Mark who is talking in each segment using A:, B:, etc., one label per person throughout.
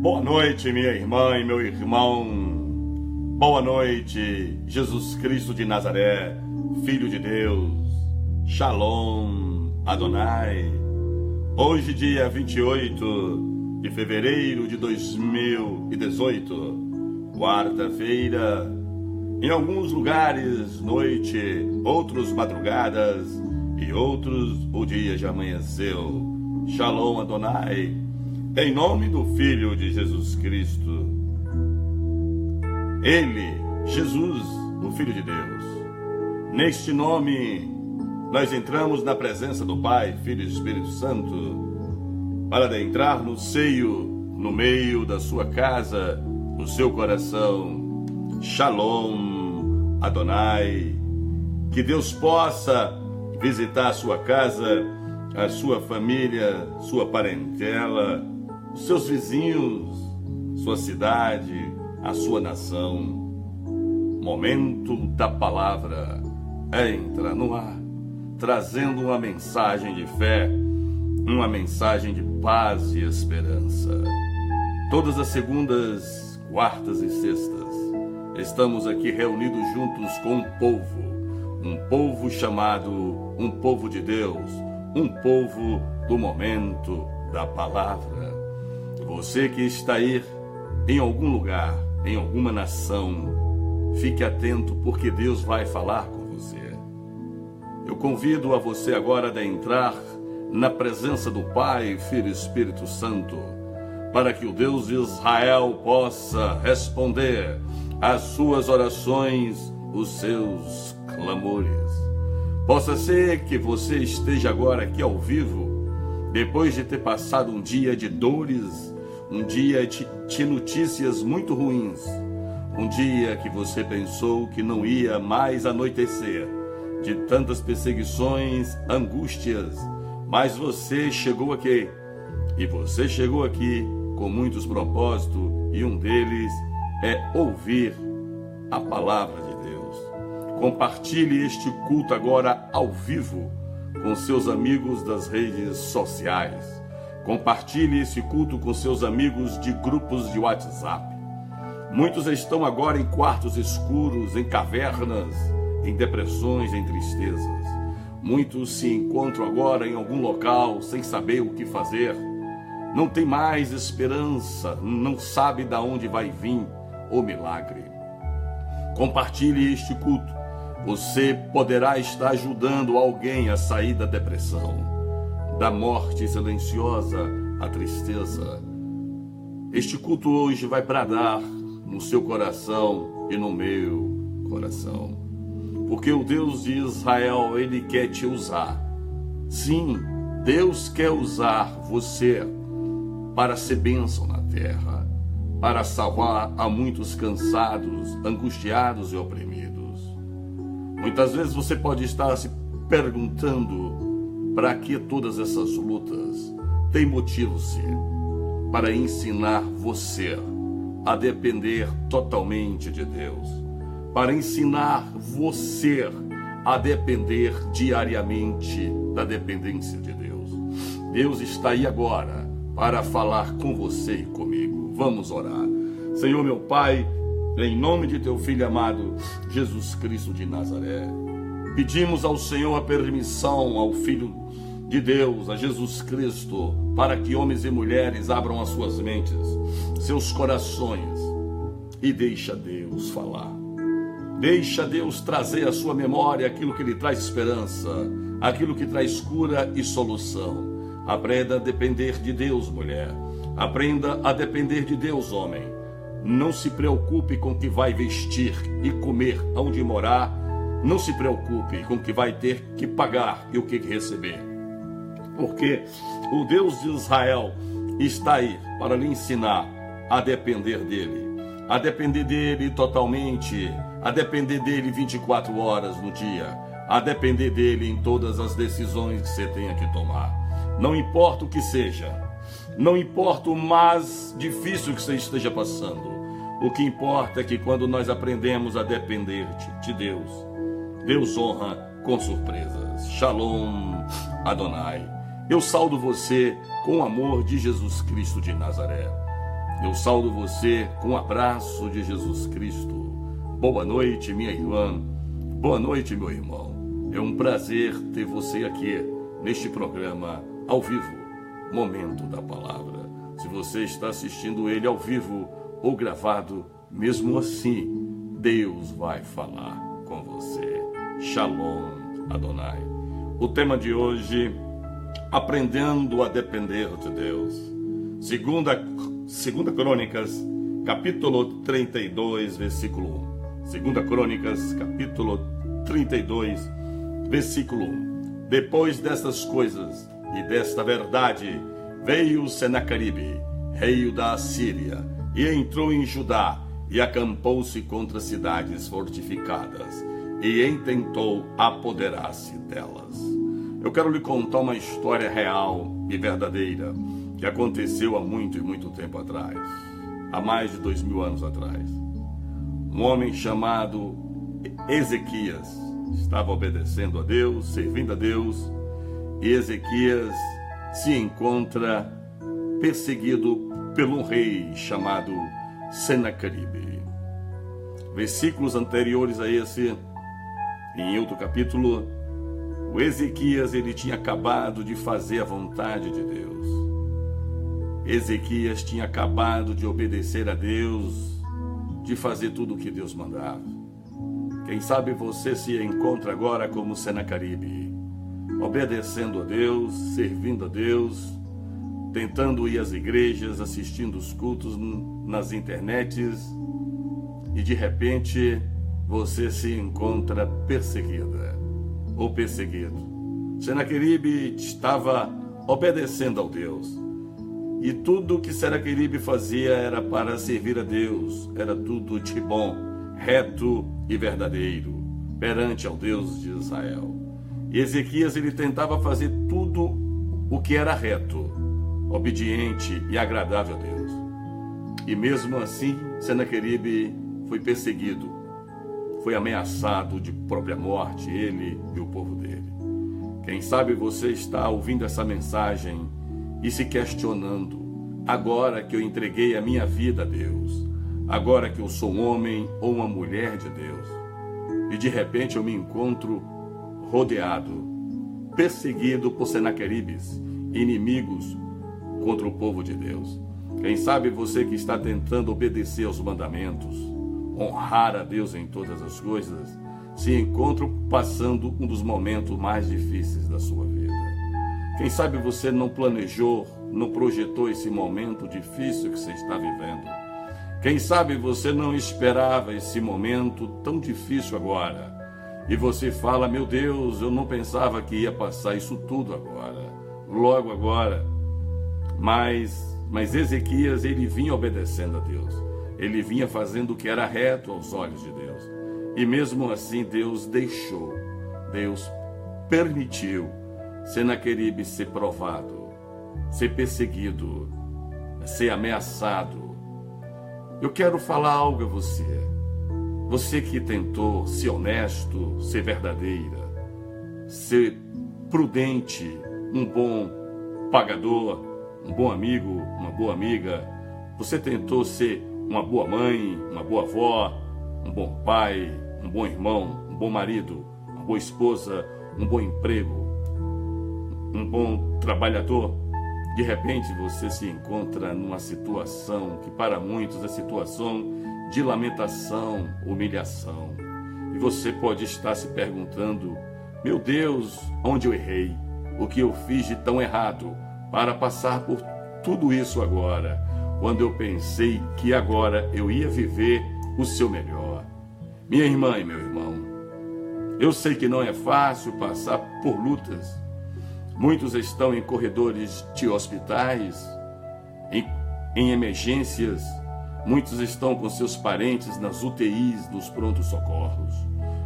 A: Boa noite, minha irmã e meu irmão. Boa noite, Jesus Cristo de Nazaré, Filho de Deus. Shalom, Adonai. Hoje, dia 28 de fevereiro de 2018, quarta-feira. Em alguns lugares, noite, outros madrugadas e outros o dia já amanheceu. Shalom, Adonai. Em nome do Filho de Jesus Cristo. Ele, Jesus, o Filho de Deus. Neste nome, nós entramos na presença do Pai, Filho e Espírito Santo, para adentrar no seio, no meio da sua casa, no seu coração. Shalom, Adonai. Que Deus possa visitar a sua casa, a sua família, sua parentela, os seus vizinhos, sua cidade, a sua nação. Momento da palavra entra no ar, trazendo uma mensagem de fé, uma mensagem de paz e esperança. Todas as segundas, quartas e sextas, estamos aqui reunidos juntos com um povo chamado um povo de Deus, um povo do momento da palavra. Você que está aí em algum lugar, em alguma nação, fique atento porque Deus vai falar com você. Eu convido a você agora a entrar na presença do Pai, Filho e Espírito Santo, para que o Deus de Israel possa responder às suas orações, os seus clamores. Possa ser que você esteja agora aqui ao vivo, depois de ter passado um dia de dores, um dia de notícias muito ruins, um dia que você pensou que não ia mais anoitecer, de tantas perseguições, angústias, mas você chegou aqui, e você chegou aqui com muitos propósitos, e um deles é ouvir a palavra de Deus. Compartilhe este culto agora ao vivo com seus amigos das redes sociais. Compartilhe esse culto com seus amigos de grupos de WhatsApp. Muitos estão agora em quartos escuros, em cavernas, em depressões, em tristezas. Muitos se encontram agora em algum local sem saber o que fazer. Não tem mais esperança, não sabe de onde vai vir o milagre. Compartilhe este culto. Você poderá estar ajudando alguém a sair da depressão, da morte silenciosa, a tristeza. Este culto hoje vai bradar no seu coração e no meu coração. Porque o Deus de Israel, Ele quer te usar. Sim, Deus quer usar você para ser bênção na terra, para salvar a muitos cansados, angustiados e oprimidos. Muitas vezes você pode estar se perguntando: para que todas essas lutas? Tem motivo, sim, para ensinar você a depender totalmente de Deus, para ensinar você a depender diariamente da dependência de Deus. Deus está aí agora para falar com você e comigo. Vamos orar. Senhor, meu Pai, em nome de teu Filho amado, Jesus Cristo de Nazaré, pedimos ao Senhor a permissão, ao Filho de Deus, a Jesus Cristo, para que homens e mulheres abram as suas mentes, seus corações, e deixa Deus falar. Deixa Deus trazer à sua memória aquilo que lhe traz esperança, aquilo que traz cura e solução. Aprenda a depender de Deus, mulher. Aprenda a depender de Deus, homem. Não se preocupe com o que vai vestir e comer, onde morar. Não se preocupe com o que vai ter que pagar e o que receber. Porque o Deus de Israel está aí para lhe ensinar a depender dele totalmente, a depender dele 24 horas no dia, a depender dele em todas as decisões que você tenha que tomar. Não importa o que seja, não importa o mais difícil que você esteja passando, o que importa é que quando nós aprendemos a depender de Deus, Deus honra com surpresas. Shalom, Adonai. Eu saudo você com o amor de Jesus Cristo de Nazaré. Eu saúdo você com um abraço de Jesus Cristo. Boa noite, minha irmã. Boa noite, meu irmão. É um prazer ter você aqui neste programa ao vivo, Momento da Palavra. Se você está assistindo ele ao vivo ou gravado, mesmo assim, Deus vai falar com você. Shalom Adonai. O tema de hoje, aprendendo a depender de Deus. Segunda Crônicas, capítulo 32, versículo 1. Segunda Crônicas, capítulo 32, versículo 1. Depois dessas coisas e desta verdade, veio Senaqueribe, rei da Assíria, e entrou em Judá, e acampou-se contra cidades fortificadas, e intentou apoderar-se delas. Eu quero lhe contar uma história real e verdadeira, que aconteceu há muito e muito tempo atrás, há mais de 2000 anos atrás. Um homem chamado Ezequias estava obedecendo a Deus, servindo a Deus, e Ezequias se encontra perseguido por um rei chamado Senaqueribe. Versículos anteriores a esse, em outro capítulo, o Ezequias ele tinha acabado de fazer a vontade de Deus. Ezequias tinha acabado de obedecer a Deus, de fazer tudo o que Deus mandava. Quem sabe você se encontra agora como Senaqueribe, obedecendo a Deus, servindo a Deus, tentando ir às igrejas, assistindo os cultos nas internets, e de repente você se encontra perseguida ou perseguido. Senaqueribe estava obedecendo ao Deus. E tudo que Senaqueribe fazia era para servir a Deus, era tudo de bom, reto e verdadeiro, perante ao Deus de Israel. E Ezequias ele tentava fazer tudo o que era reto, obediente e agradável a Deus. E mesmo assim, Senaqueribe foi perseguido, foi ameaçado de própria morte, ele e o povo dele. Quem sabe você está ouvindo essa mensagem e se questionando, agora que eu entreguei a minha vida a Deus, agora que eu sou um homem ou uma mulher de Deus, e de repente eu me encontro rodeado, perseguido por Senaqueribes, inimigos contra o povo de Deus. Quem sabe você que está tentando obedecer aos mandamentos, honrar a Deus em todas as coisas, se encontra passando um dos momentos mais difíceis da sua vida. Quem sabe você não planejou, não projetou esse momento difícil que você está vivendo. Quem sabe você não esperava esse momento tão difícil agora. E você fala, meu Deus, eu não pensava que ia passar isso tudo agora, logo agora. Mas Ezequias, ele vinha obedecendo a Deus. Ele vinha fazendo o que era reto aos olhos de Deus. E mesmo assim Deus deixou, Deus permitiu Senaqueribe ser provado, ser perseguido, ser ameaçado. Eu quero falar algo a você. Você que tentou ser honesto, ser verdadeira, ser prudente, um bom pagador, um bom amigo, uma boa amiga. Você tentou ser uma boa mãe, uma boa avó, um bom pai, um bom irmão, um bom marido, uma boa esposa, um bom emprego, um bom trabalhador. De repente você se encontra numa situação que para muitos é situação de lamentação, humilhação. E você pode estar se perguntando, meu Deus, onde eu errei? O que eu fiz de tão errado para passar por tudo isso agora, quando eu pensei que agora eu ia viver o seu melhor? Minha irmã e meu irmão, eu sei que não é fácil passar por lutas. Muitos estão em corredores de hospitais, em emergências. Muitos estão com seus parentes nas UTIs dos prontos socorros.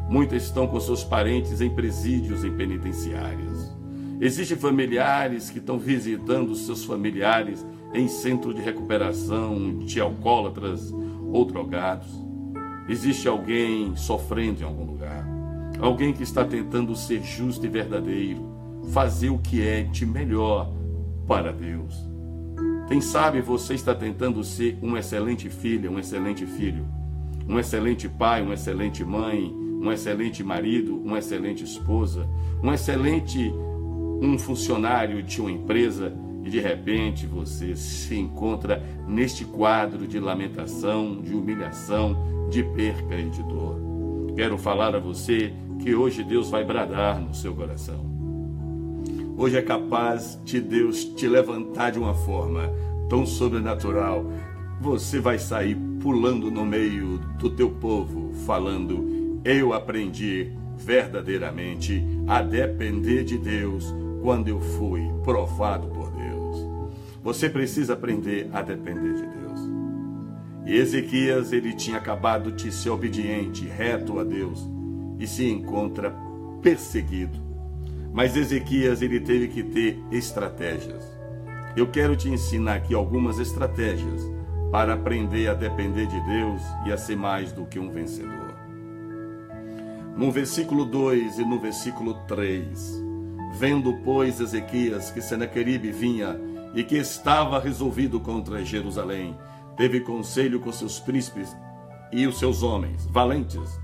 A: Muitos estão com seus parentes em presídios, em penitenciárias. Existem familiares que estão visitando seus familiares em centro de recuperação de alcoólatras ou drogados. Existe alguém sofrendo em algum lugar. Alguém que está tentando ser justo e verdadeiro, fazer o que é de melhor para Deus. Quem sabe você está tentando ser um excelente filho, um excelente filho, um excelente pai, uma excelente mãe, um excelente marido, uma excelente esposa, um funcionário de uma empresa, e de repente você se encontra neste quadro de lamentação, de humilhação, de perca e de dor. Quero falar a você que hoje Deus vai bradar no seu coração. Hoje é capaz de Deus te levantar de uma forma tão sobrenatural. Você vai sair pulando no meio do teu povo, falando: eu aprendi verdadeiramente a depender de Deus quando eu fui provado por Deus. Você precisa aprender a depender de Deus. E Ezequias, ele tinha acabado de ser obediente, reto a Deus, e se encontra perseguido. Mas Ezequias, ele teve que ter estratégias. Eu quero te ensinar aqui algumas estratégias para aprender a depender de Deus e a ser mais do que um vencedor. No versículo 2 e no versículo 3, vendo, pois, Ezequias que Senaqueribe vinha e que estava resolvido contra Jerusalém, teve conselho com seus príncipes e os seus homens valentes,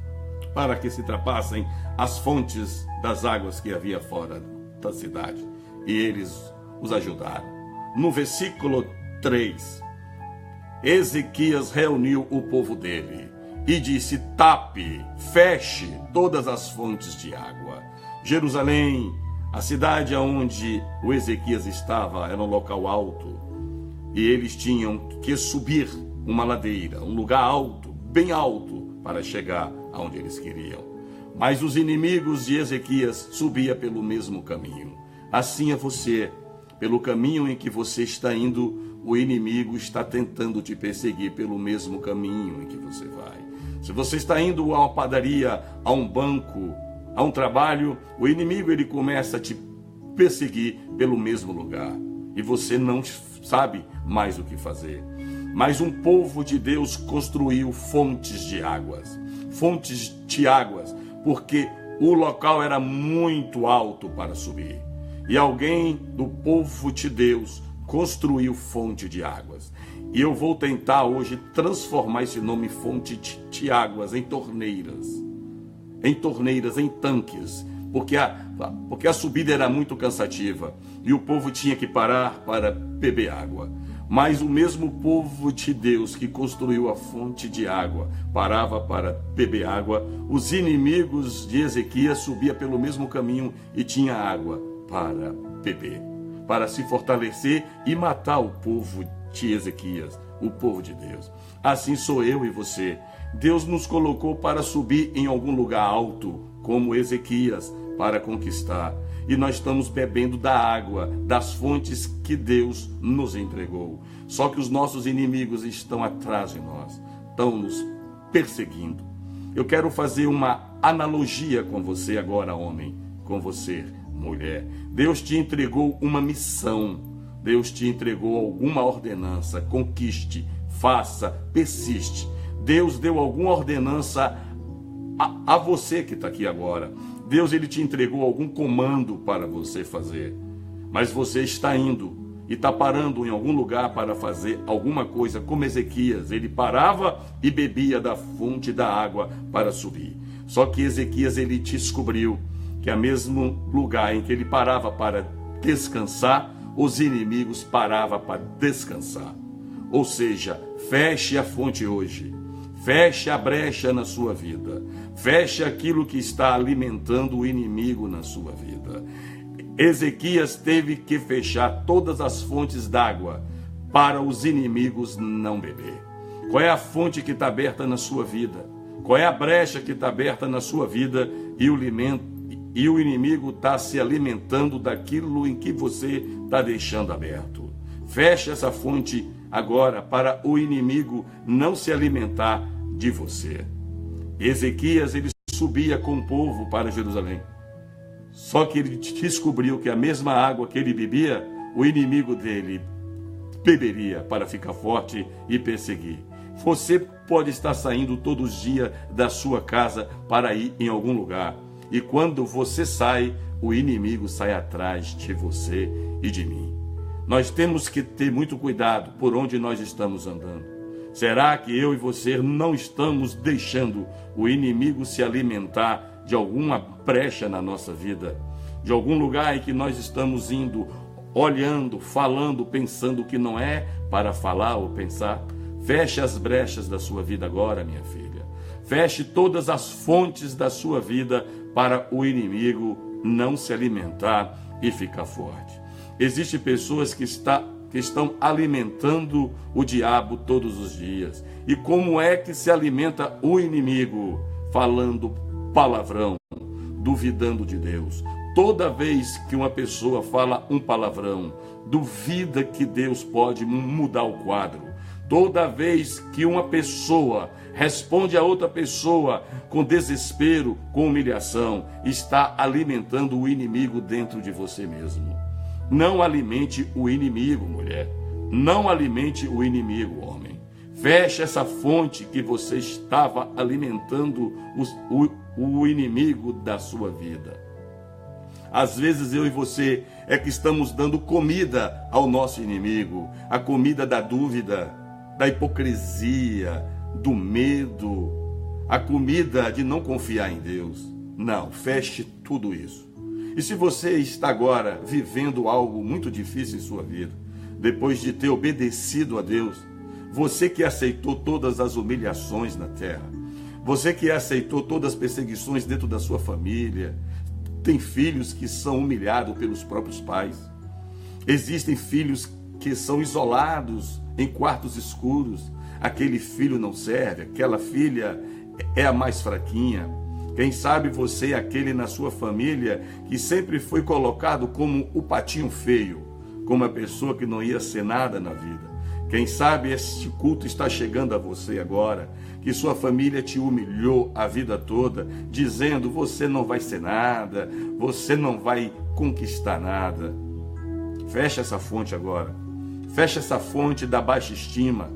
A: para que se trapassem as fontes das águas que havia fora da cidade. E eles os ajudaram. No versículo 3, Ezequias reuniu o povo dele e disse: tape, feche todas as fontes de água. Jerusalém, a cidade onde o Ezequias estava, era um local alto, e eles tinham que subir uma ladeira, um lugar alto, bem alto, para chegar aonde eles queriam. Mas os inimigos de Ezequias subiam pelo mesmo caminho. Assim é você. Pelo caminho em que você está indo, o inimigo está tentando te perseguir pelo mesmo caminho em que você vai. Se você está indo a uma padaria, a um banco, a um trabalho, o inimigo ele começa a te perseguir pelo mesmo lugar. E você não sabe mais o que fazer. Mas um povo de Deus construiu fontes de águas. Fontes de águas, porque o local era muito alto para subir. E alguém do povo de Deus construiu fonte de águas. E eu vou tentar hoje transformar esse nome fonte de águas em torneiras, em tanques, porque a subida era muito cansativa e o povo tinha que parar para beber água. Mas o mesmo povo de Deus que construiu a fonte de água parava para beber água. Os inimigos de Ezequias subiam pelo mesmo caminho e tinha água para beber, para se fortalecer e matar o povo de Ezequias, o povo de Deus. Assim sou eu e você. Deus nos colocou para subir em algum lugar alto, como Ezequias, para conquistar. E nós estamos bebendo da água, das fontes que Deus nos entregou. Só que os nossos inimigos estão atrás de nós, estão nos perseguindo. Eu quero fazer uma analogia com você agora, homem, com você, mulher. Deus te entregou uma missão, Deus te entregou alguma ordenança. Conquiste, faça, persiste. Deus deu alguma ordenança a você que está aqui agora. Deus ele te entregou algum comando para você fazer, mas você está indo e está parando em algum lugar para fazer alguma coisa, como Ezequias. Ele parava e bebia da fonte da água para subir. Só que Ezequias ele descobriu que ao mesmo lugar em que ele parava para descansar, os inimigos paravam para descansar. Ou seja, feche a fonte hoje. Feche a brecha na sua vida. Feche aquilo que está alimentando o inimigo na sua vida. Ezequias teve que fechar todas as fontes d'água para os inimigos não beber. Qual é a fonte que está aberta na sua vida? Qual é a brecha que está aberta na sua vida e o inimigo está se alimentando daquilo em que você está deixando aberto? Feche essa fonte agora para o inimigo não se alimentar de você. Ezequias ele subia com o povo para Jerusalém. Só que ele descobriu que a mesma água que ele bebia, o inimigo dele beberia para ficar forte e perseguir. Você pode estar saindo todos os dias da sua casa para ir em algum lugar. E quando você sai, o inimigo sai atrás de você e de mim. Nós temos que ter muito cuidado por onde nós estamos andando. Será que eu e você não estamos deixando o inimigo se alimentar de alguma brecha na nossa vida? De algum lugar em que nós estamos indo, olhando, falando, pensando o que não é para falar ou pensar? Feche as brechas da sua vida agora, minha filha. Feche todas as fontes da sua vida para o inimigo não se alimentar e ficar forte. Existem pessoas que estão alimentando o diabo todos os dias. E como é que se alimenta o inimigo? Falando palavrão, duvidando de Deus. Toda vez que uma pessoa fala um palavrão, duvida que Deus pode mudar o quadro. Toda vez que uma pessoa responde a outra pessoa com desespero, com humilhação, está alimentando o inimigo dentro de você mesmo. Não alimente o inimigo, mulher. Não alimente o inimigo, homem. Feche essa fonte que você estava alimentando o inimigo da sua vida. Às vezes eu e você é que estamos dando comida ao nosso inimigo. A comida da dúvida, da hipocrisia, do medo. A comida de não confiar em Deus. Não, feche tudo isso. E se você está agora vivendo algo muito difícil em sua vida, depois de ter obedecido a Deus, você que aceitou todas as humilhações na terra, você que aceitou todas as perseguições dentro da sua família, tem filhos que são humilhados pelos próprios pais, existem filhos que são isolados em quartos escuros, aquele filho não serve, aquela filha é a mais fraquinha. Quem sabe você é aquele na sua família que sempre foi colocado como o patinho feio, como a pessoa que não ia ser nada na vida. Quem sabe este culto está chegando a você agora, que sua família te humilhou a vida toda, dizendo: você não vai ser nada, você não vai conquistar nada. Feche essa fonte agora. Feche essa fonte da baixa estima.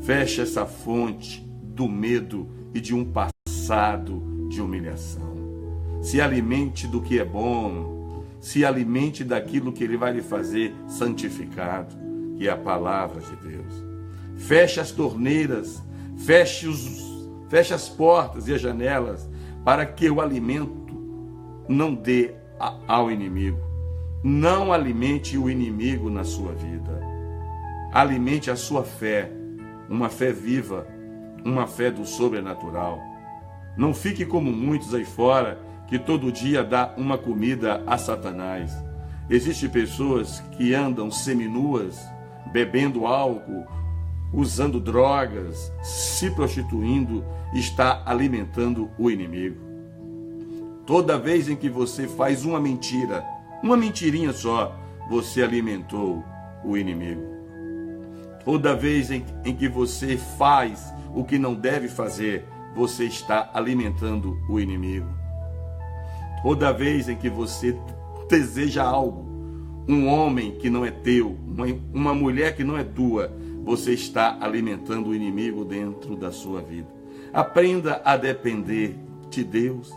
A: Feche essa fonte do medo e de um passado de humilhação. Se alimente do que é bom, se alimente daquilo que Ele vai lhe fazer santificado, que é a palavra de Deus. Feche as torneiras, feche as portas e as janelas, para que o alimento não dê ao inimigo. Não alimente o inimigo na sua vida. Alimente a sua fé, uma fé viva, uma fé do sobrenatural. Não fique como muitos aí fora, que todo dia dá uma comida a Satanás. Existem pessoas que andam seminuas, bebendo álcool, usando drogas, se prostituindo, está alimentando o inimigo. Toda vez em que você faz uma mentira, uma mentirinha só, você alimentou o inimigo. Toda vez em que você faz o que não deve fazer, você está alimentando o inimigo. Toda vez em que você deseja algo, um homem que não é teu, uma mulher que não é tua, você está alimentando o inimigo dentro da sua vida. Aprenda a depender de Deus.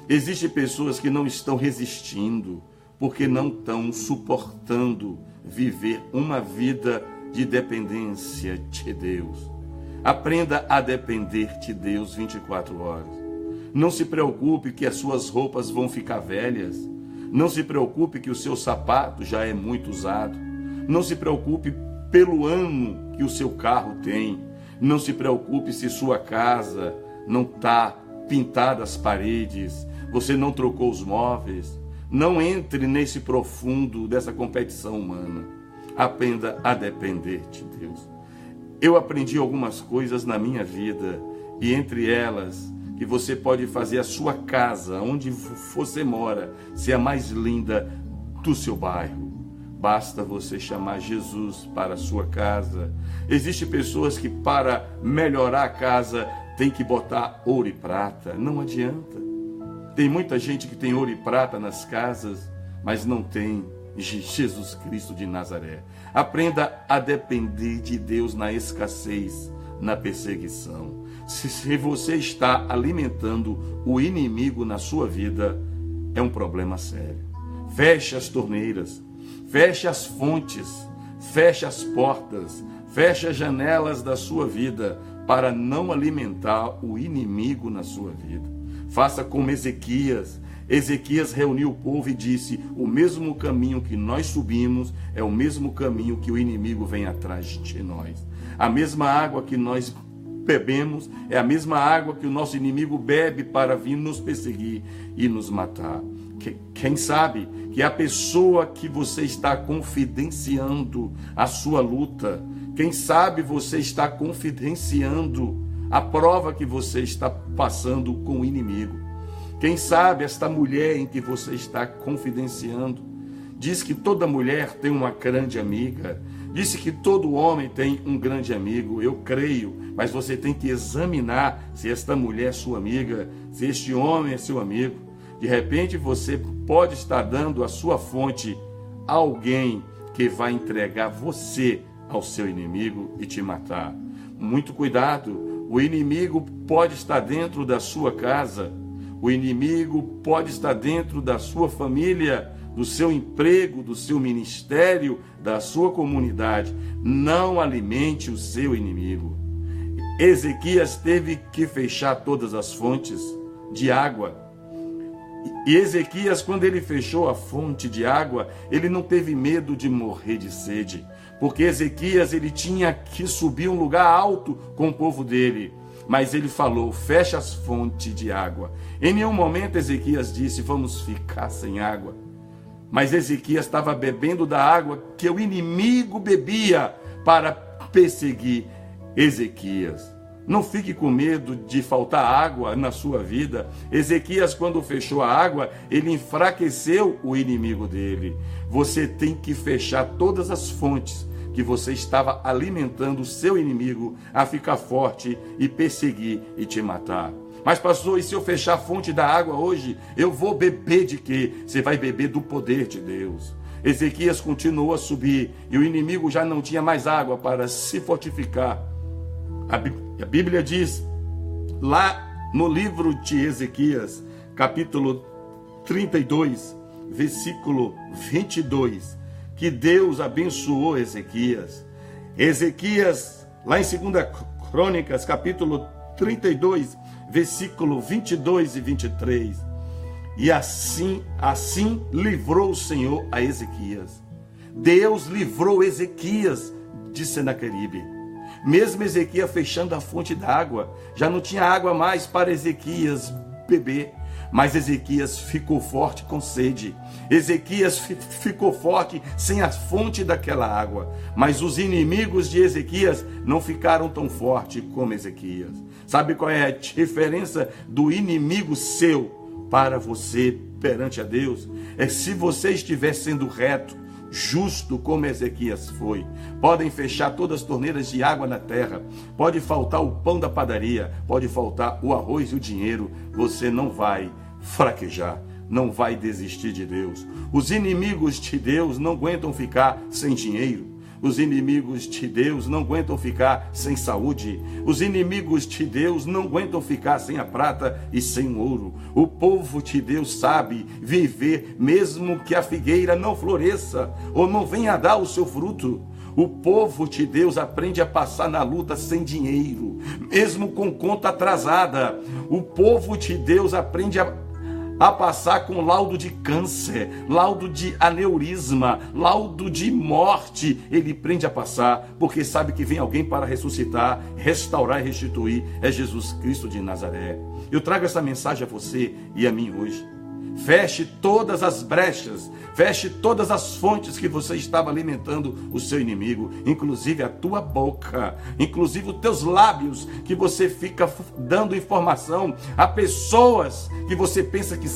A: Existem pessoas que não estão resistindo, porque não estão suportando viver uma vida de dependência de Deus. Aprenda a depender de Deus 24 horas. Não se preocupe que as suas roupas vão ficar velhas. Não se preocupe que o seu sapato já é muito usado. Não se preocupe pelo ano que o seu carro tem. Não se preocupe se sua casa não está pintada as paredes, você não trocou os móveis. Não entre nesse profundo dessa competição humana. Aprenda a depender de Deus. Eu aprendi algumas coisas na minha vida, e entre elas, que você pode fazer a sua casa, onde você mora, ser a mais linda do seu bairro. Basta você chamar Jesus para a sua casa. Existem pessoas que, para melhorar a casa, tem que botar ouro e prata. Não adianta. Tem muita gente que tem ouro e prata nas casas, mas não tem Jesus Cristo de Nazaré. Aprenda a depender de Deus na escassez, na perseguição. Se você está alimentando o inimigo na sua vida, é um problema sério. Feche as torneiras, feche as fontes, feche as portas, feche as janelas da sua vida para não alimentar o inimigo na sua vida. Faça como Ezequias. Ezequias reuniu o povo e disse: o mesmo caminho que nós subimos é o mesmo caminho que o inimigo vem atrás de nós. A mesma água que nós bebemos é a mesma água que o nosso inimigo bebe para vir nos perseguir e nos matar. Quem sabe que a pessoa que você está confidenciando a sua luta, quem sabe você está confidenciando a prova que você está passando com o inimigo. Quem sabe esta mulher em que você está confidenciando diz que toda mulher tem uma grande amiga, disse que todo homem tem um grande amigo. Eu creio, mas você tem que examinar se esta mulher é sua amiga, se este homem é seu amigo. De repente você pode estar dando a sua fonte a alguém que vai entregar você ao seu inimigo e te matar. Muito cuidado, o inimigo pode estar dentro da sua casa, o inimigo pode estar dentro da sua família, do seu emprego, do seu ministério, da sua comunidade. Não alimente o seu inimigo. Ezequias teve que fechar todas as fontes de água. E Ezequias, quando ele fechou a fonte de água, ele não teve medo de morrer de sede, porque Ezequias ele tinha que subir um lugar alto com o povo dele. Mas ele falou: fecha as fontes de água. Em nenhum momento Ezequias disse: vamos ficar sem água. Mas Ezequias estava bebendo da água que o inimigo bebia para perseguir Ezequias. Não fique com medo de faltar água na sua vida. Ezequias, quando fechou a água, ele enfraqueceu o inimigo dele. Você tem que fechar todas as fontes que você estava alimentando o seu inimigo a ficar forte e perseguir e te matar. Mas pastor, e se eu fechar a fonte da água hoje, eu vou beber de quê? Você vai beber do poder de Deus. Ezequias continuou a subir e o inimigo já não tinha mais água para se fortificar. A Bíblia diz, lá no livro de Ezequias, capítulo 32, versículo 22, que Deus abençoou Ezequias. Ezequias, lá em 2 Crônicas, capítulo 32, versículo 22 e 23. E assim livrou o Senhor a Ezequias. Deus livrou Ezequias de Senaqueribe. Mesmo Ezequias fechando a fonte da água, já não tinha água mais para Ezequias beber. Mas Ezequias ficou forte com sede. Ezequias ficou forte sem a fonte daquela água. Mas os inimigos de Ezequias não ficaram tão fortes como Ezequias. Sabe qual é a diferença do inimigo seu para você perante a Deus? É se você estiver sendo reto, justo como Ezequias foi. Podem fechar todas as torneiras de água na terra, pode faltar o pão da padaria, pode faltar o arroz e o dinheiro, você não vai fraquejar, não vai desistir de Deus. Os inimigos de Deus não aguentam ficar sem dinheiro. Os inimigos de Deus não aguentam ficar sem saúde. Os inimigos de Deus não aguentam ficar sem a prata e sem o ouro. O povo de Deus sabe viver mesmo que a figueira não floresça ou não venha a dar o seu fruto. O povo de Deus aprende a passar na luta sem dinheiro, mesmo com conta atrasada. O povo de Deus aprende a passar com laudo de câncer, laudo de aneurisma, laudo de morte. Ele aprende a passar, porque sabe que vem alguém para ressuscitar, restaurar e restituir. É Jesus Cristo de Nazaré. Eu trago essa mensagem a você e a mim hoje. Feche todas as brechas, feche todas as fontes que você estava alimentando o seu inimigo, inclusive a tua boca, inclusive os teus lábios, que você fica dando informação a pessoas que você pensa que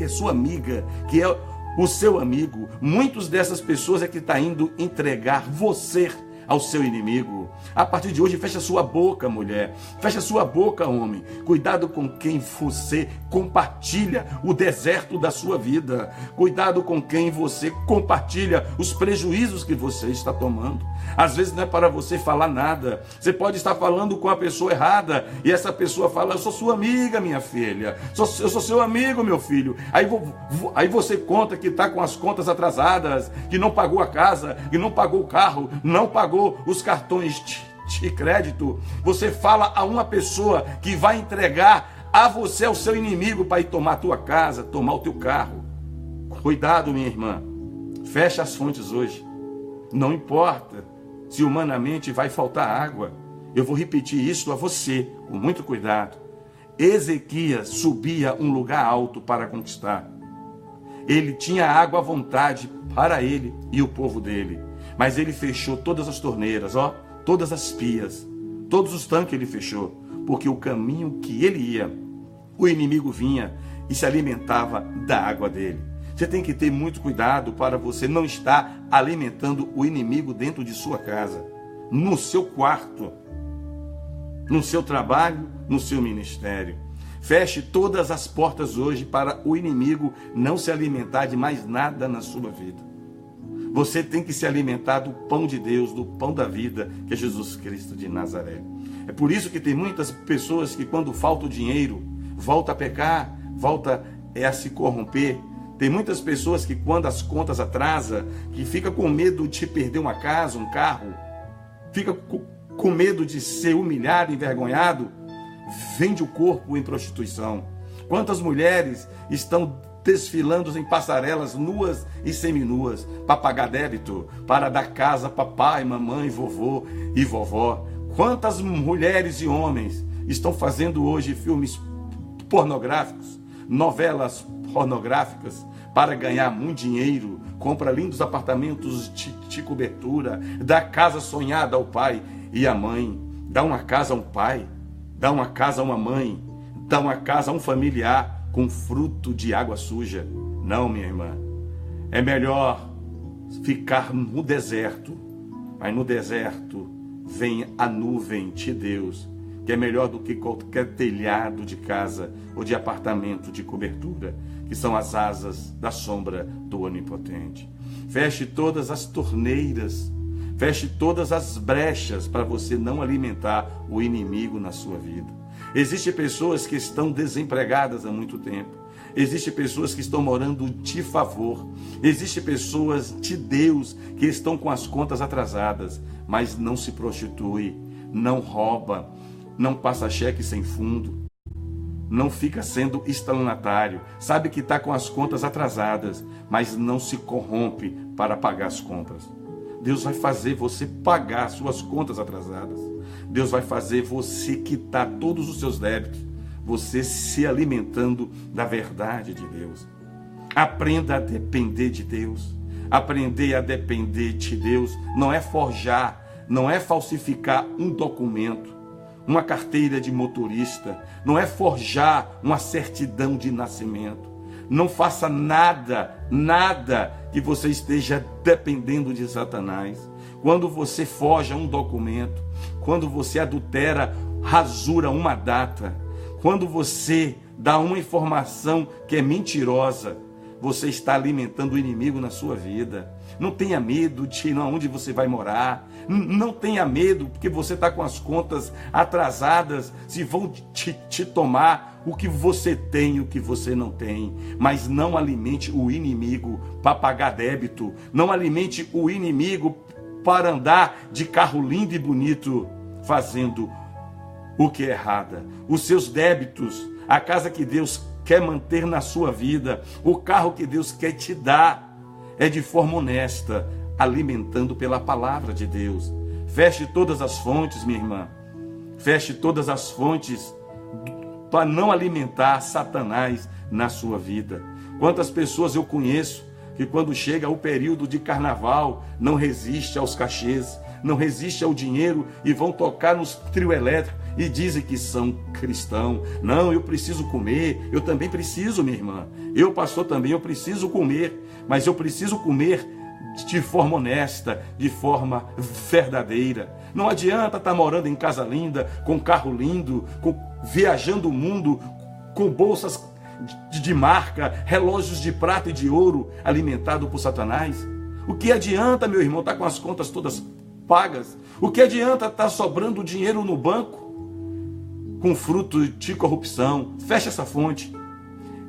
A: é sua amiga, que é o seu amigo. Muitas dessas pessoas é que está indo entregar você ao seu inimigo. A partir de hoje, fecha sua boca, mulher. Fecha sua boca, homem. Cuidado com quem você compartilha o deserto da sua vida. Cuidado com quem você compartilha os prejuízos que você está tomando. Às vezes não é para você falar nada. Você pode estar falando com a pessoa errada e essa pessoa fala: eu sou sua amiga, minha filha. Eu sou seu amigo, meu filho. Aí você conta que está com as contas atrasadas, que não pagou a casa, que não pagou o carro, não pagou os cartões de crédito. Você fala a uma pessoa que vai entregar a você, ao seu inimigo, para ir tomar a tua casa, tomar o teu carro. Cuidado, minha irmã. Fecha as fontes hoje. Não importa se humanamente vai faltar água. Eu vou repetir isso a você, com muito cuidado. Ezequias subia um lugar alto para conquistar. Ele tinha água à vontade para ele e o povo dele. Mas ele fechou todas as torneiras, todas as pias, todos os tanques ele fechou. Porque o caminho que ele ia, o inimigo vinha e se alimentava da água dele. Você tem que ter muito cuidado para você não estar alimentando o inimigo dentro de sua casa, no seu quarto, no seu trabalho, no seu ministério. Feche todas as portas hoje para o inimigo não se alimentar de mais nada na sua vida. Você tem que se alimentar do pão de Deus, do pão da vida, que é Jesus Cristo de Nazaré. É por isso que tem muitas pessoas que quando falta o dinheiro, volta a pecar, volta a se corromper. Tem muitas pessoas que quando as contas atrasam, que fica com medo de perder uma casa, um carro, fica com medo de ser humilhado, envergonhado, vende o corpo em prostituição. Quantas mulheres estão desfilando em passarelas nuas e seminuas para pagar débito, para dar casa para papai, mamãe, vovô e vovó. Quantas mulheres e homens estão fazendo hoje filmes pornográficos, novelas pornográficas, para ganhar muito dinheiro, compra lindos apartamentos de cobertura, dá casa sonhada ao pai e à mãe, dá uma casa a um pai, dá uma casa a uma mãe, dá uma casa a um familiar com fruto de água suja. Não, minha irmã, é melhor ficar no deserto, mas no deserto vem a nuvem de Deus, que é melhor do que qualquer telhado de casa ou de apartamento de cobertura, que são as asas da sombra do Onipotente. Feche todas as torneiras, feche todas as brechas para você não alimentar o inimigo na sua vida. Existem pessoas que estão desempregadas há muito tempo. Existem pessoas que estão morando de favor. Existem pessoas de Deus que estão com as contas atrasadas, mas não se prostitui, não rouba, não passa cheque sem fundo, não fica sendo estelionatário, sabe que está com as contas atrasadas, mas não se corrompe para pagar as contas. Deus vai fazer você pagar suas contas atrasadas. Deus vai fazer você quitar todos os seus débitos, você se alimentando da verdade de Deus. Aprenda a depender de Deus. Aprender a depender de Deus não é forjar, não é falsificar um documento, uma carteira de motorista, não é forjar uma certidão de nascimento. Não faça nada que você esteja dependendo de Satanás. Quando você forja um documento, quando você adultera, rasura uma data, quando você dá uma informação que é mentirosa, você está alimentando o inimigo na sua vida. Não tenha medo de ir onde você vai morar. Não tenha medo porque você está com as contas atrasadas, se vão te tomar o que você tem e o que você não tem. Mas não alimente o inimigo para pagar débito. Não alimente o inimigo para andar de carro lindo e bonito, fazendo o que é errado. Os seus débitos, a casa que Deus quer manter na sua vida, o carro que Deus quer te dar, é de forma honesta, alimentando pela palavra de Deus. Feche todas as fontes, minha irmã. Feche todas as fontes para não alimentar Satanás na sua vida. Quantas pessoas eu conheço que quando chega o período de carnaval não resiste aos cachês, não resiste ao dinheiro e vão tocar nos trio elétrico e dizem que são cristãos. Não, eu preciso comer, eu também preciso, minha irmã. Eu, pastor, também eu preciso comer, mas eu preciso comer de forma honesta, de forma verdadeira. Não adianta estar morando em casa linda, com carro lindo, viajando o mundo, com bolsas de marca, relógios de prata e de ouro, alimentado por Satanás. O que adianta, meu irmão, estar com as contas todas pagas? O que adianta estar sobrando dinheiro no banco com fruto de corrupção? Fecha essa fonte.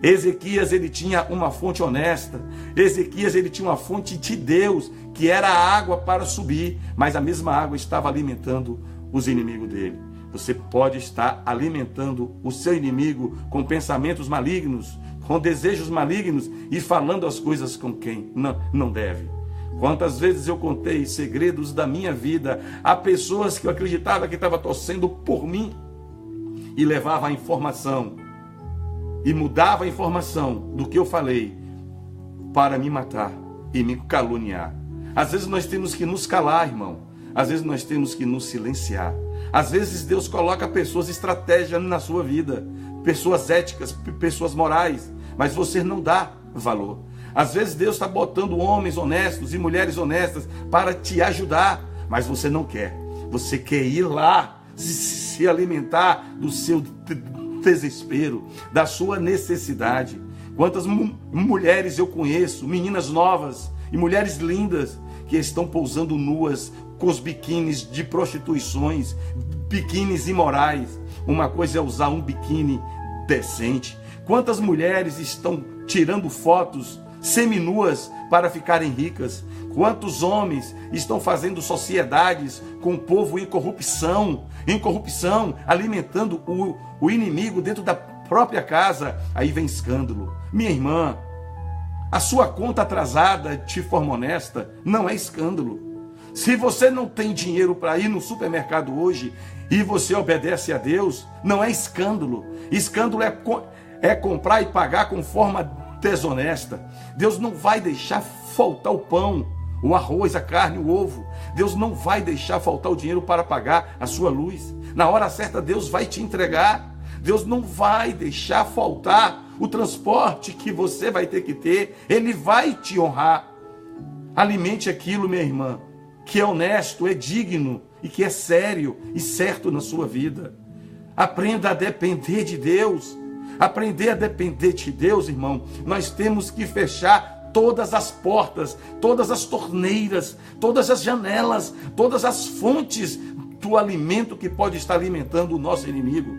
A: Ezequias, ele tinha uma fonte honesta. Ezequias, ele tinha uma fonte de Deus, que era a água para subir, mas a mesma água estava alimentando os inimigos dele. Você pode estar alimentando o seu inimigo com pensamentos malignos, com desejos malignos e falando as coisas com quem não deve. Quantas vezes eu contei segredos da minha vida a pessoas que eu acreditava que estavam torcendo por mim e levava a informação e mudava a informação do que eu falei para me matar e me caluniar. Às vezes nós temos que nos calar, irmão. Às vezes nós temos que nos silenciar. Às vezes Deus coloca pessoas estratégicas na sua vida, pessoas éticas, pessoas morais, mas você não dá valor. Às vezes Deus está botando homens honestos e mulheres honestas para te ajudar, mas você não quer. Você quer ir lá, se alimentar do seu desespero, da sua necessidade. Quantas mulheres eu conheço, meninas novas e mulheres lindas, que estão pousando nuas com os biquínis de prostituições, biquínis imorais. Uma coisa é usar um biquíni decente. Quantas mulheres estão tirando fotos seminuas para ficarem ricas? Quantos homens estão fazendo sociedades com o povo em corrupção, alimentando o inimigo dentro da própria casa? Aí vem escândalo. Minha irmã, a sua conta atrasada de forma honesta não é escândalo. Se você não tem dinheiro para ir no supermercado hoje e você obedece a Deus, não é escândalo. Escândalo é comprar e pagar com forma desonesta. Deus não vai deixar faltar o pão, o arroz, a carne, o ovo. Deus não vai deixar faltar o dinheiro para pagar a sua luz. Na hora certa, Deus vai te entregar. Deus não vai deixar faltar o transporte que você vai ter que ter. Ele vai te honrar. Alimente aquilo, minha irmã, que é honesto, é digno e que é sério e certo na sua vida. Aprenda a depender de Deus. Aprender a depender de Deus, irmão, nós temos que fechar todas as portas, todas as torneiras, todas as janelas, todas as fontes do alimento que pode estar alimentando o nosso inimigo.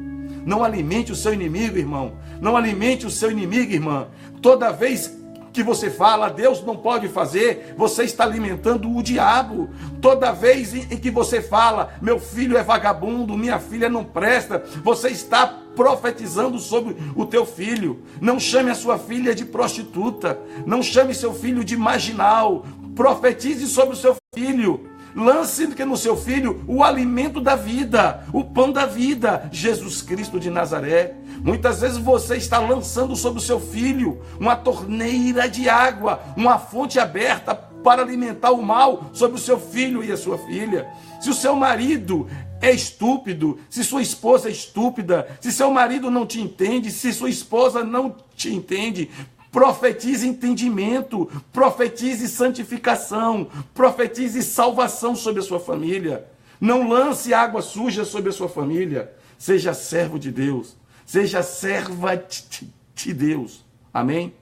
A: Não alimente o seu inimigo, irmão. Não alimente o seu inimigo, irmã. Toda vez que você fala, Deus não pode fazer, você está alimentando o diabo. Toda vez em que você fala, meu filho é vagabundo, minha filha não presta, você está profetizando sobre o teu filho. Não chame a sua filha de prostituta, não chame seu filho de marginal. Profetize sobre o seu filho. Lance no seu filho o alimento da vida, o pão da vida, Jesus Cristo de Nazaré. Muitas vezes você está lançando sobre o seu filho uma torneira de água, uma fonte aberta para alimentar o mal sobre o seu filho e a sua filha. Se o seu marido é estúpido, se sua esposa é estúpida, se seu marido não te entende, se sua esposa não te entende, profetize entendimento, profetize santificação, profetize salvação sobre a sua família. Não lance água suja sobre a sua família. Seja servo de Deus, seja serva de Deus. Amém?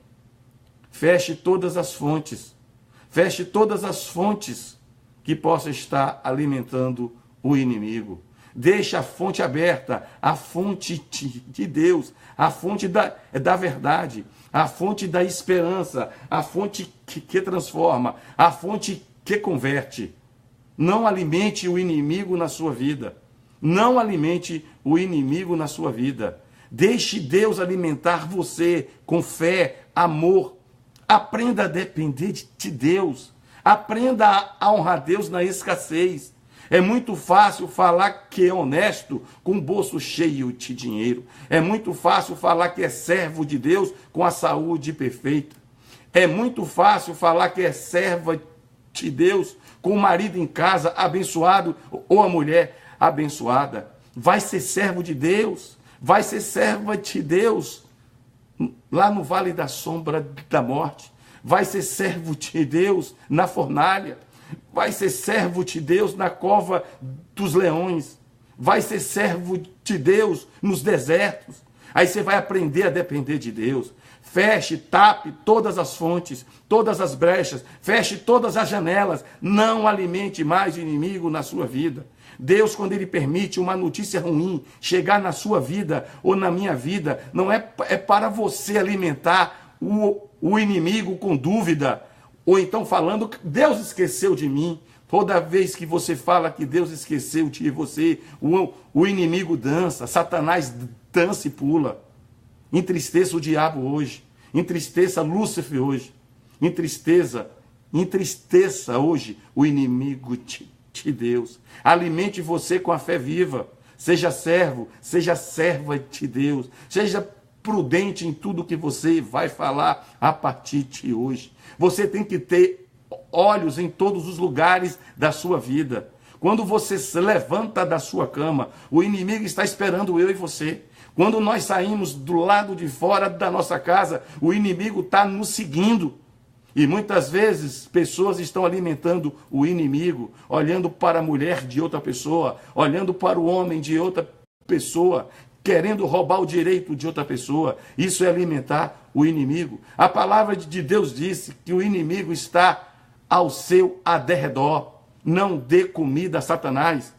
A: Feche todas as fontes. Feche todas as fontes que possam estar alimentando o inimigo. Deixe a fonte aberta, a fonte de Deus, a fonte da verdade, a fonte da esperança, a fonte que transforma, a fonte que converte. Não alimente o inimigo na sua vida. Não alimente o inimigo na sua vida. Deixe Deus alimentar você com fé, amor. Aprenda a depender de Deus. Aprenda a honrar Deus na escassez. É muito fácil falar que é honesto com o bolso cheio de dinheiro. É muito fácil falar que é servo de Deus com a saúde perfeita. É muito fácil falar que é serva de Deus com o marido em casa abençoado ou a mulher abençoada. Vai ser servo de Deus. Vai ser serva de Deus lá no vale da sombra da morte.
B: vai ser servo de Deus na fornalha, vai ser servo de Deus na cova dos leões, vai ser servo de Deus nos desertos. Aí você vai aprender a depender de Deus. Feche, tape todas as fontes, todas as brechas, feche todas as janelas, não alimente mais o inimigo na sua vida. Deus, quando Ele permite uma notícia ruim chegar na sua vida ou na minha vida, não é para você alimentar o inimigo com dúvida, ou então falando que Deus esqueceu de mim. Toda vez que você fala que Deus esqueceu de você, o inimigo dança, Satanás dança e pula. Entristeça o diabo hoje, entristeça Lúcifer hoje, entristeça hoje o inimigo de Deus. Alimente você com a fé viva, seja servo, seja serva de Deus, seja prudente em tudo que você vai falar a partir de hoje. Você tem que ter olhos em todos os lugares da sua vida. Quando você se levanta da sua cama, o inimigo está esperando eu e você. Quando nós saímos do lado de fora da nossa casa, o inimigo está nos seguindo. E muitas vezes pessoas estão alimentando o inimigo, olhando para a mulher de outra pessoa, olhando para o homem de outra pessoa, querendo roubar o direito de outra pessoa. Isso é alimentar o inimigo. A palavra de Deus disse que o inimigo está ao seu derredor. Não dê comida a Satanás.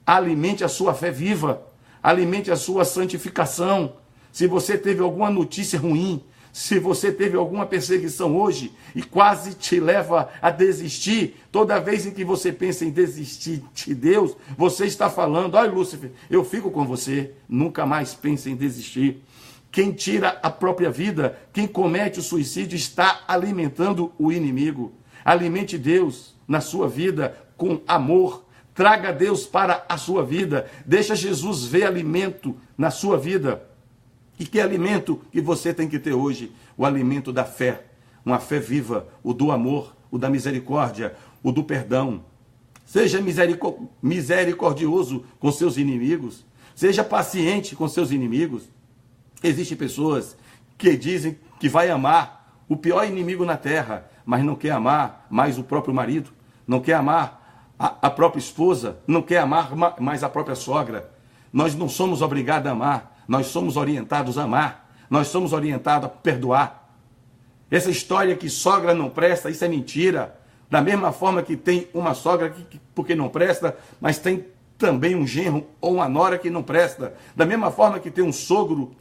B: Alimente a sua fé viva. Alimente a sua santificação. Se você teve alguma notícia ruim, se você teve alguma perseguição hoje e quase te leva a desistir, toda vez em que você pensa em desistir de Deus, você está falando: olha, Lúcifer, eu fico com você. Nunca mais pense em desistir. Quem tira a própria vida, quem comete o suicídio, está alimentando o inimigo. Alimente Deus na sua vida com amor. Traga Deus para a sua vida. Deixa Jesus ver alimento na sua vida. E que alimento que você tem que ter hoje? O alimento da fé. Uma fé viva, o do amor, o da misericórdia, o do perdão. Seja misericordioso com seus inimigos. Seja paciente com seus inimigos. Existem pessoas que dizem que vai amar o pior inimigo na terra, mas não quer amar mais o próprio marido, não quer amar a própria esposa, não quer amar mais a própria sogra. Nós não somos obrigados a amar, nós somos orientados a amar, nós somos orientados a perdoar. Essa história que sogra não presta, isso é mentira. Da mesma forma que tem uma sogra porque não presta, mas tem também um genro ou uma nora que não presta. Da mesma forma que tem um sogro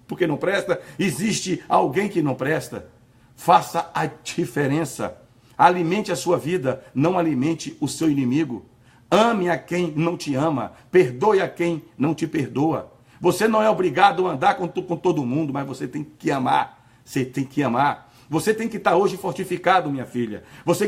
B: porque não presta, existe alguém que não presta. Faça a diferença. Alimente a sua vida, não alimente o seu inimigo. Ame a quem não te ama, perdoe a quem não te perdoa. Você não é obrigado a andar com todo mundo, mas você tem que amar. Você tem que amar. Você tem que estar hoje fortificado, minha filha. Você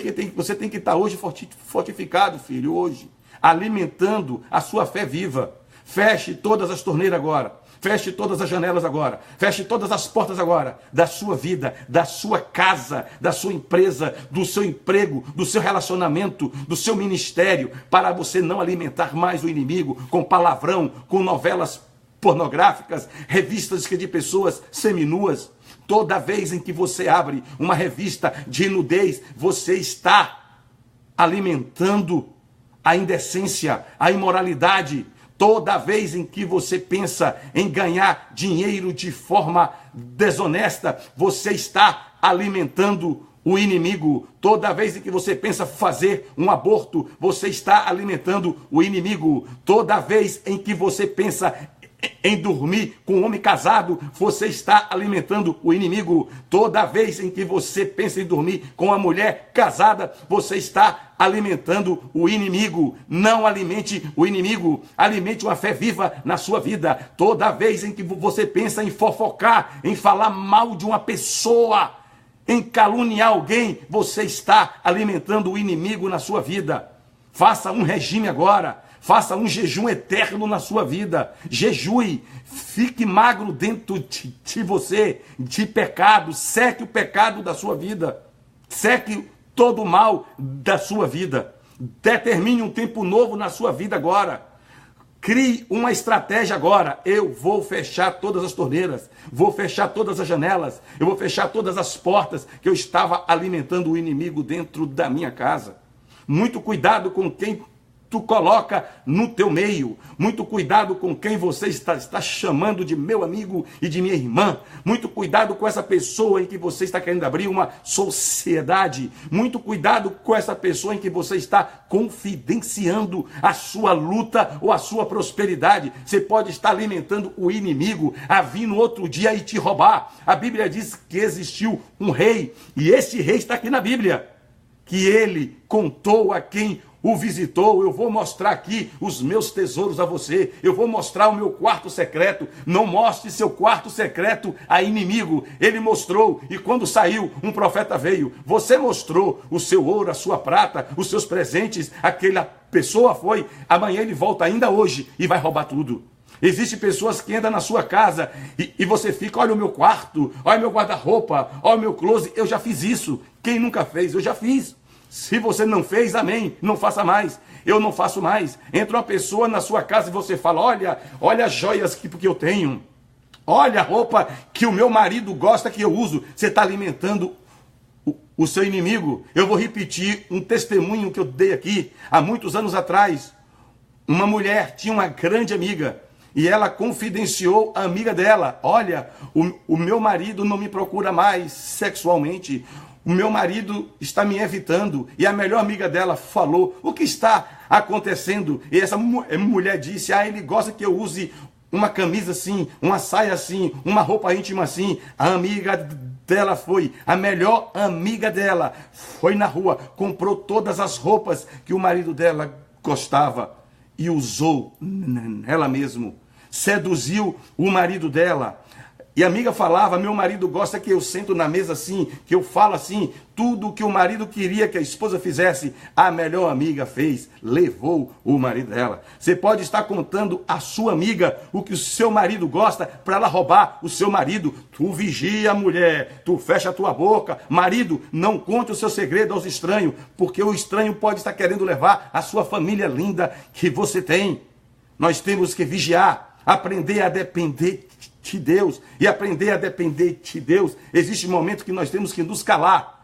B: tem que estar hoje fortificado, filho, hoje. Alimentando a sua fé viva. Feche todas as torneiras agora. Feche todas as janelas agora. Feche todas as portas agora. Da sua vida, da sua casa, da sua empresa, do seu emprego, do seu relacionamento, do seu ministério, para você não alimentar mais o inimigo com palavrão, com novelas pornográficas, revistas de pessoas seminuas. Toda vez em que você abre uma revista de nudez, você está alimentando a indecência, a imoralidade. Toda vez em que você pensa em ganhar dinheiro de forma desonesta, você está alimentando o inimigo. Toda vez em que você pensa fazer um aborto, você está alimentando o inimigo. Toda vez em que você pensa em dormir com um homem casado, você está alimentando o inimigo. Toda vez em que você pensa em dormir com uma mulher casada, você está alimentando o inimigo. Não alimente o inimigo, alimente uma fé viva na sua vida. Toda vez em que você pensa em fofocar, em falar mal de uma pessoa, em caluniar alguém, você está alimentando o inimigo na sua vida. Faça um regime agora. Faça um jejum eterno na sua vida. Jejue. Fique magro dentro de você, de pecado. Seque o pecado da sua vida. Seque todo o mal da sua vida. Determine um tempo novo na sua vida agora. Crie uma estratégia agora. Eu vou fechar todas as torneiras, vou fechar todas as janelas, eu vou fechar todas as portas que eu estava alimentando o inimigo dentro da minha casa. Muito cuidado com quem tu coloca no teu meio. Muito cuidado com quem você está chamando de meu amigo e de minha irmã. Muito cuidado com essa pessoa em que você está querendo abrir uma sociedade. Muito cuidado com essa pessoa em que você está confidenciando a sua luta ou a sua prosperidade. Você pode estar alimentando o inimigo a vir no outro dia e te roubar. A Bíblia diz que existiu um rei, e esse rei está aqui na Bíblia, que ele contou a quem o visitou. Eu vou mostrar aqui os meus tesouros a você. Eu vou mostrar o meu quarto secreto. Não mostre seu quarto secreto a inimigo. Ele mostrou, e quando saiu, um profeta veio. Você mostrou o seu ouro, a sua prata, os seus presentes. Aquela pessoa foi. Amanhã ele volta, ainda hoje, e vai roubar tudo. Existem pessoas que entram na sua casa e você fica, olha o meu quarto, olha meu guarda-roupa, olha o meu closet. Eu já fiz isso. Quem nunca fez? Eu já fiz. Se você não fez, amém, não faça mais. Eu não faço mais. Entra uma pessoa na sua casa e você fala, olha as joias que eu tenho. Olha a roupa que o meu marido gosta que eu uso. Você está alimentando o seu inimigo. Eu vou repetir um testemunho que eu dei aqui. Há muitos anos atrás, uma mulher tinha uma grande amiga. E ela confidenciou a amiga dela, olha, o meu marido não me procura mais sexualmente. O meu marido está me evitando. E a melhor amiga dela falou, o que está acontecendo? E essa mulher disse, ele gosta que eu use uma camisa assim, uma saia assim, uma roupa íntima assim. A amiga dela foi, a melhor amiga dela, foi na rua, comprou todas as roupas que o marido dela gostava e usou nela mesmo. Seduziu o marido dela. E a amiga falava, meu marido gosta que eu sento na mesa assim, que eu falo assim, tudo que o marido queria que a esposa fizesse, a melhor amiga fez, levou o marido dela. Você pode estar contando à sua amiga o que o seu marido gosta para ela roubar o seu marido. Tu vigia, mulher, tu fecha a tua boca. Marido, não conte o seu segredo aos estranhos, porque o estranho pode estar querendo levar a sua família linda que você tem. Nós temos que vigiar, aprender a depender de Deus. E aprender a depender de Deus, existe um momento que nós temos que nos calar.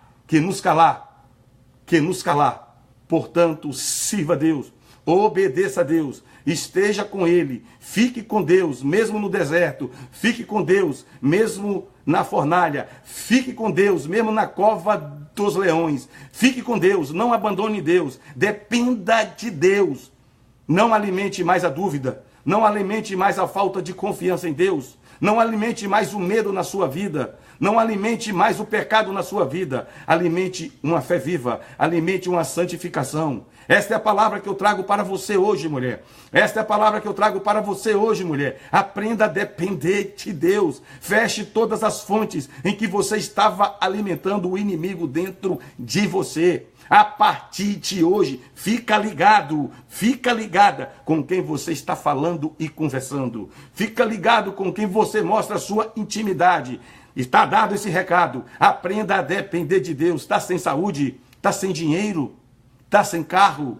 B: Portanto, sirva a Deus, obedeça a Deus, esteja com Ele, fique com Deus, mesmo no deserto, fique com Deus, mesmo na fornalha, fique com Deus, mesmo na cova dos leões, fique com Deus, não abandone Deus, dependa de Deus, não alimente mais a dúvida, não alimente mais a falta de confiança em Deus, não alimente mais o medo na sua vida, não alimente mais o pecado na sua vida, alimente uma fé viva, alimente uma santificação. Esta é a palavra que eu trago para você hoje, mulher. Esta é a palavra que eu trago para você hoje, mulher. Aprenda a depender de Deus. Feche todas as fontes em que você estava alimentando o inimigo dentro de você. A partir de hoje, fica ligado, fica ligada com quem você está falando e conversando. Fica ligado com quem você mostra a sua intimidade. Está dado esse recado. Aprenda a depender de Deus. Está sem saúde, está sem dinheiro, está sem carro,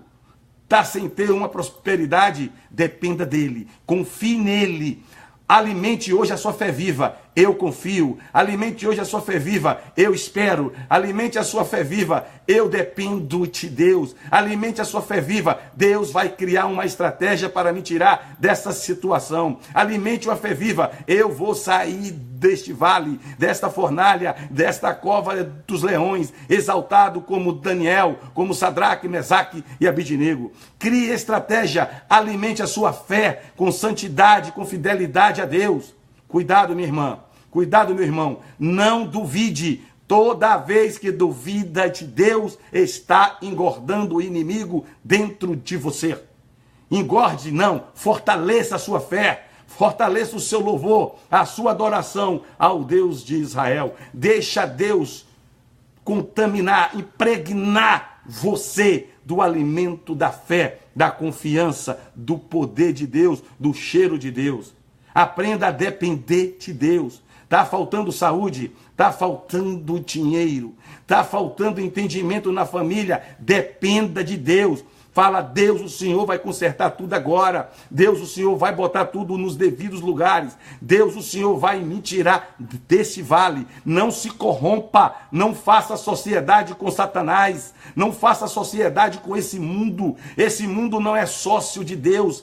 B: está sem ter uma prosperidade. Dependa dele, confie nele. Alimente hoje a sua fé viva, eu confio. Alimente hoje a sua fé viva, eu espero. Alimente a sua fé viva, eu dependo de Deus. Alimente a sua fé viva, Deus vai criar uma estratégia para me tirar dessa situação. Alimente uma fé viva, eu vou sair deste vale, desta fornalha, desta cova dos leões, exaltado como Daniel, como Sadraque, Mesaque e Abidnego. Crie estratégia, alimente a sua fé com santidade, com fidelidade a Deus. Cuidado, minha irmã. Cuidado, meu irmão. Não duvide. Toda vez que duvida de Deus, está engordando o inimigo dentro de você. Engorde, não. Fortaleça a sua fé. Fortaleça o seu louvor, a sua adoração ao Deus de Israel. Deixa Deus contaminar, impregnar você do alimento da fé, da confiança, do poder de Deus, do cheiro de Deus. Aprenda a depender de Deus. Está faltando saúde, está faltando dinheiro, está faltando entendimento na família. Dependa de Deus. Fala: Deus, o Senhor vai consertar tudo agora. Deus, o Senhor vai botar tudo nos devidos lugares. Deus, o Senhor vai me tirar desse vale. Não se corrompa, não faça sociedade com Satanás, não faça sociedade com esse mundo. Esse mundo não é sócio de Deus.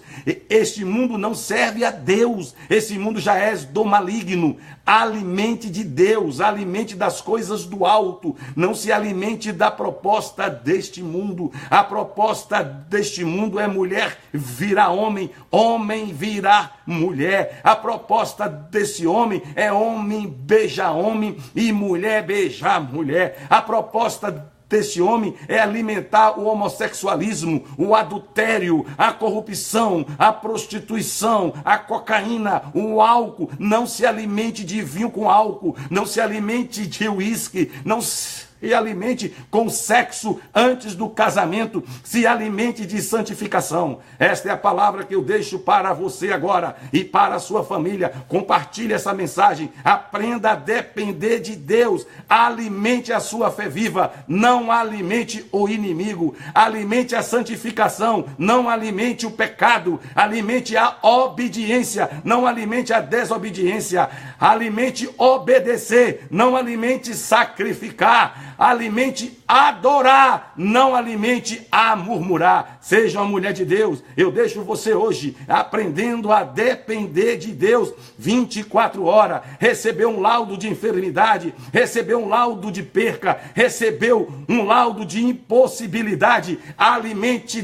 B: Este mundo não serve a Deus. Esse mundo já é do maligno. Alimente de Deus, alimente das coisas do alto. Não se alimente da proposta deste mundo. A proposta deste mundo é mulher virar homem, homem virar mulher. A proposta desse homem é homem beijar homem e mulher beijar mulher. A proposta desse homem é alimentar o homossexualismo, o adultério, a corrupção, a prostituição, a cocaína, o álcool. Não se alimente de vinho com álcool, não se alimente de uísque, não se alimente com sexo antes do casamento, se alimente de santificação. Esta é a palavra que eu deixo para você agora e para a sua família. Compartilhe essa mensagem, aprenda a depender de Deus, alimente a sua fé viva, não alimente o inimigo, alimente a santificação, não alimente o pecado, alimente a obediência, não alimente a desobediência, alimente obedecer, não alimente sacrificar, alimente adorar, não alimente a murmurar. Seja uma mulher de Deus. Eu deixo você hoje aprendendo a depender de Deus 24 horas. Recebeu um laudo de enfermidade, recebeu um laudo de perca, recebeu um laudo de impossibilidade. Alimente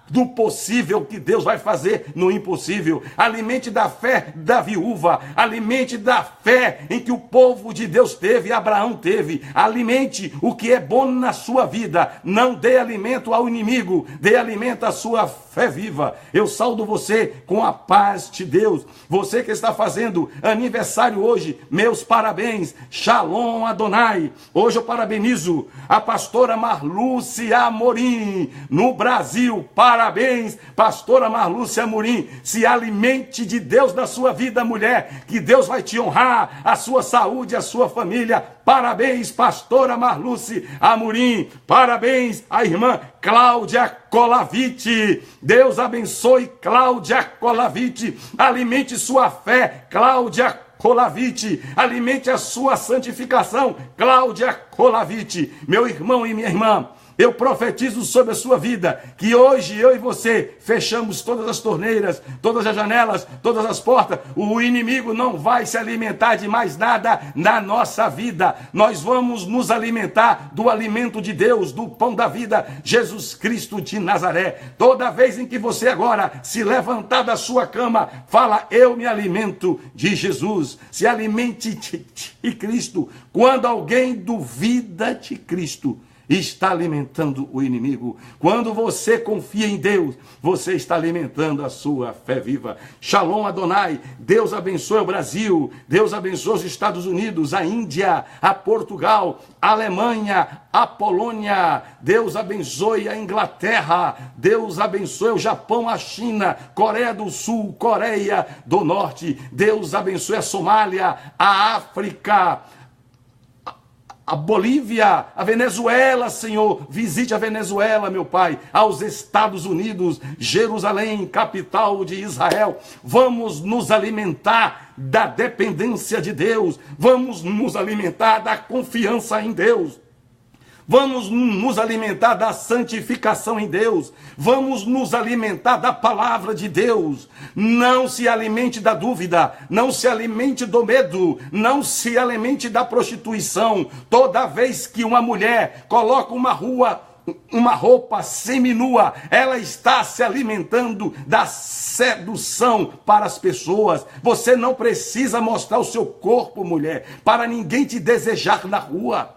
B: do possível que Deus vai fazer no impossível. Alimente da fé da viúva, alimente da fé em que o povo de Deus teve, Abraão teve. Alimente o que é bom na sua vida. Não dê alimento ao inimigo, dê alimento à sua fé viva. Eu saúdo você com a paz de Deus. Você que está fazendo aniversário hoje, meus parabéns. Shalom Adonai. Hoje eu parabenizo a pastora Marlúcia Amorim, no Brasil. Parabéns, pastora Marlúcia Amorim. Se alimente de Deus na sua vida, mulher, que Deus vai te honrar, a sua saúde, a sua família. Parabéns, pastora Marlúcia Amorim. Parabéns à irmã Cláudia Colavite. Deus abençoe Cláudia Colavite. Alimente sua fé, Cláudia Colavite. Alimente a sua santificação, Cláudia Colavite. Meu irmão e minha irmã, eu profetizo sobre a sua vida, que hoje eu e você fechamos todas as torneiras, todas as janelas, todas as portas. O inimigo não vai se alimentar de mais nada na nossa vida. Nós vamos nos alimentar do alimento de Deus, do pão da vida, Jesus Cristo de Nazaré. Toda vez em que você agora se levantar da sua cama, fala: eu me alimento de Jesus. Se alimente de Cristo. Quando alguém duvida de Cristo, está alimentando o inimigo. Quando você confia em Deus, você está alimentando a sua fé viva. Shalom Adonai. Deus abençoe o Brasil, Deus abençoe os Estados Unidos, a Índia, a Portugal, a Alemanha, a Polônia. Deus abençoe a Inglaterra, Deus abençoe o Japão, a China, Coreia do Sul, Coreia do Norte. Deus abençoe a Somália, a África, a Bolívia, a Venezuela, Senhor. Visite a Venezuela, meu Pai, aos Estados Unidos, Jerusalém, capital de Israel. Vamos nos alimentar da dependência de Deus. Vamos nos alimentar da confiança em Deus. Vamos nos alimentar da santificação em Deus. Vamos nos alimentar da palavra de Deus. Não se alimente da dúvida. Não se alimente do medo. Não se alimente da prostituição. Toda vez que uma mulher coloca uma roupa seminua, ela está se alimentando da sedução para as pessoas. Você não precisa mostrar o seu corpo, mulher, para ninguém te desejar na rua.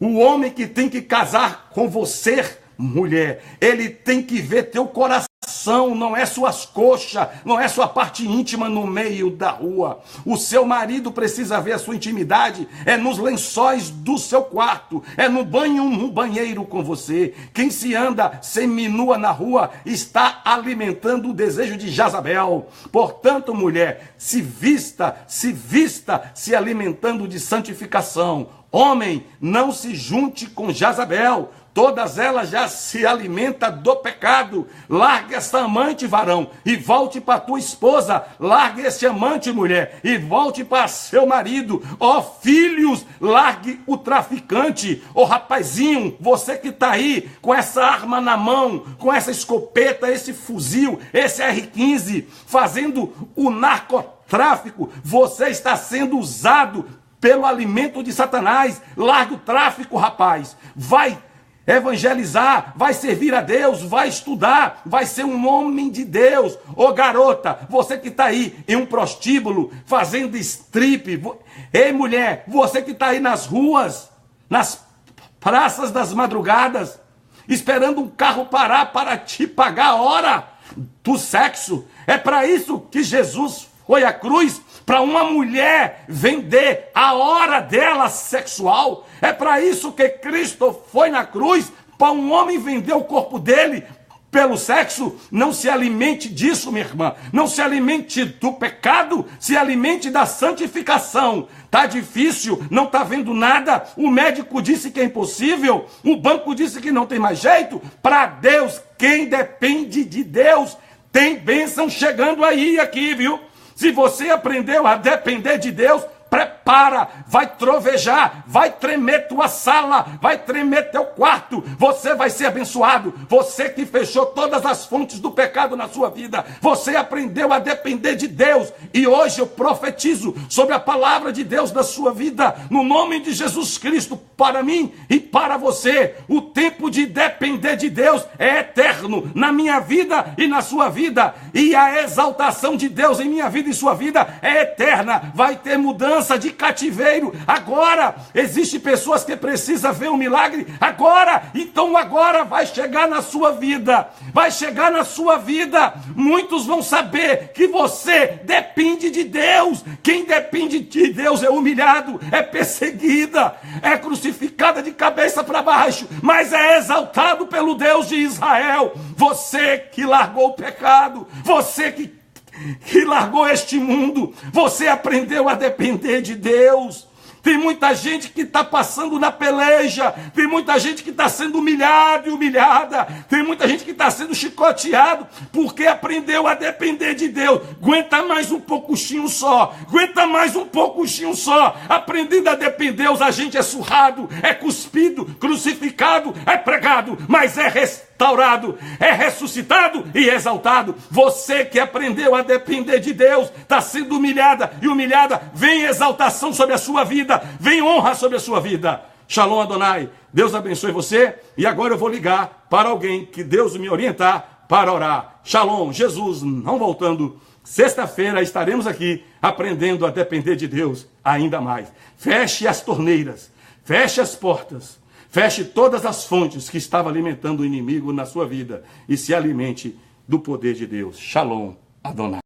B: O homem que tem que casar com você, mulher, ele tem que ver teu coração, não é suas coxas, não é sua parte íntima no meio da rua. O seu marido precisa ver a sua intimidade, é nos lençóis do seu quarto, é no banheiro com você. Quem se anda seminua na rua está alimentando o desejo de Jezabel. Portanto, mulher, se vista se alimentando de santificação. Homem, não se junte com Jezabel. todas elas já se alimentam do pecado. Largue essa amante, varão, e volte para tua esposa. Largue esse amante, mulher, e volte para seu marido. Ó filhos, largue o traficante. Ó rapazinho, você que está aí com essa arma na mão, com essa escopeta, esse fuzil, esse R15, fazendo o narcotráfico, você está sendo usado pelo alimento de Satanás. Largue o tráfico, rapaz. Vai evangelizar, vai servir a Deus, vai estudar, vai ser um homem de Deus. Ô garota, você que está aí em um prostíbulo, fazendo strip. Ei mulher, você que está aí nas ruas, nas praças das madrugadas, esperando um carro parar para te pagar a hora do sexo. É para isso que Jesus foi à cruz, para uma mulher vender a hora dela sexual. É para isso que Cristo foi na cruz, para um homem vender o corpo dele pelo sexo. Não se alimente disso, minha irmã. Não se alimente do pecado, se alimente da santificação. Tá difícil, não tá vendo nada. O médico disse que é impossível, o banco disse que não tem mais jeito. Para Deus, quem depende de Deus, tem bênção chegando aí aqui, viu? Se você aprendeu a depender de Deus, prepara, vai trovejar, vai tremer tua sala, vai tremer teu quarto, você vai ser abençoado. Você que fechou todas as fontes do pecado na sua vida, você aprendeu a depender de Deus, e hoje eu profetizo sobre a palavra de Deus na sua vida, no nome de Jesus Cristo, para mim e para você. O tempo de depender de Deus é eterno, na minha vida e na sua vida, e a exaltação de Deus em minha vida e sua vida é eterna. Vai ter mudança de cativeiro agora. Existem pessoas que precisam ver um milagre agora, então agora vai chegar na sua vida, vai chegar na sua vida. Muitos vão saber que você depende de Deus. Quem depende de Deus é humilhado, é perseguida, é crucificada de cabeça para baixo, mas é exaltado pelo Deus de Israel. Você que largou o pecado, você que largou este mundo, você aprendeu a depender de Deus. Tem muita gente que está passando na peleja, tem muita gente que está sendo humilhado e humilhada, tem muita gente que está sendo chicoteado, porque aprendeu a depender de Deus. Aguenta mais um pouquinho só, aguenta mais um pouquinho só. Aprendendo a depender de Deus, a gente é surrado, é cuspido, crucificado, é pregado, mas é restaurado, é ressuscitado e exaltado. Você que aprendeu a depender de Deus, está sendo humilhada e humilhada, vem exaltação sobre a sua vida, vem honra sobre a sua vida. Shalom Adonai, Deus abençoe você. E agora eu vou ligar para alguém que Deus me orientar para orar. Shalom, Jesus não voltando. Sexta-feira estaremos aqui aprendendo a depender de Deus ainda mais. Feche as torneiras, feche as portas, feche todas as fontes que estavam alimentando o inimigo na sua vida e se alimente do poder de Deus. Shalom Adonai.